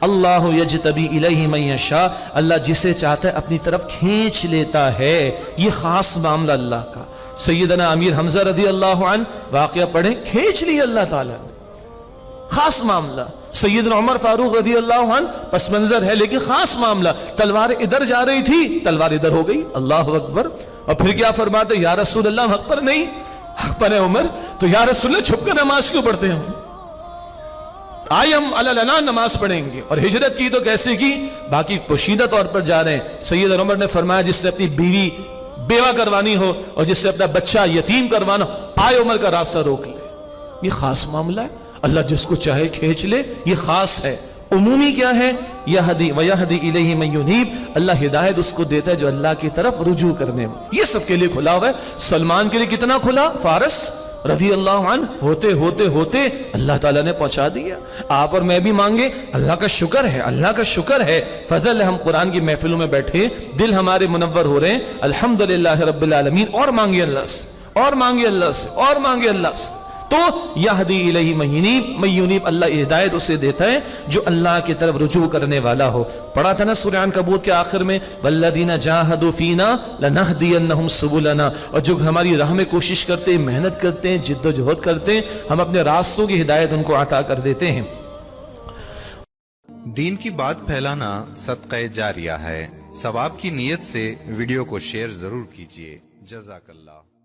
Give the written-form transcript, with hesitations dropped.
اللہ یجتبی الیہ من یشاء، اللہ جسے چاہتا ہے اپنی طرف کھینچ لیتا ہے. یہ خاص معاملہ اللہ کا. سیدنا امیر حمزہ رضی اللہ عنہ واقعہ پڑھیں، کھینچ لی اللہ تعالیٰ نے، خاص معاملہ. سیدنا عمر فاروق رضی اللہ عنہ پس منظر ہے لیکن خاص معاملہ، تلوار ادھر جا رہی تھی، تلوار ادھر ہو گئی. اللہ اکبر. اور پھر کیا فرماتے، یا رسول اللہ ہم حق پر نہیں، حق پر ہے عمر. تو یا رسول اللہ چھپ کر نماز کیوں پڑھتے ہیں؟ آئے ہم علنا نماز پڑھیں گے. اور ہجرت کی تو کیسے کی، باقی پوشیدہ طور پر جا رہے ہیں. سید عمر نے فرمایا جس نے اپنی بیوی بیوہ کروانی ہو اور جس نے اپنا بچہ یتیم کروانا، آئے عمر کا راستہ روک لے. یہ خاص معاملہ ہے. اللہ جس کو چاہے کھینچ لے، یہ خاص ہے. عمومی کیا ہے، یہدی ویہدی الیہ من ینیب، اللہ ہدایت اس کو دیتا ہے جو اللہ کی طرف رجوع کرنے میں. یہ سب کے لیے کھلا ہوا ہے. سلمان کے لیے کتنا کھلا، فارس رضی اللہ عنہ ہوتے ہوتے ہوتے اللہ تعالیٰ نے پہنچا دیا. آپ اور میں بھی مانگے، اللہ کا شکر ہے، اللہ کا شکر ہے، فضل ہے. ہم قرآن کی محفلوں میں بیٹھے، دل ہمارے منور ہو رہے ہیں، الحمدللہ رب العالمین. اور مانگے اللہ سے، اور مانگے اللہ سے، اور مانگے اللہ سے. تو یہدی الیہ من ینیب، اللہ ہدایت اسے دیتا ہے جو اللہ کی طرف رجوع کرنے والا ہو. پڑھا تھا نا سورہ عنکبوت کے آخر میں، والذین جاہدوا فینا لنہدینہم سبلنا، اور جو ہماری راہ میں کوشش کرتے ہیں، محنت کرتے ہیں، جد و جہد کرتے ہیں، ہم اپنے راستوں کی ہدایت ان کو عطا کر دیتے ہیں. دین کی بات پھیلانا صدقہ جاریہ ہے. ثواب کی نیت سے ویڈیو کو شیئر ضرور کیجیے. جزاک اللہ.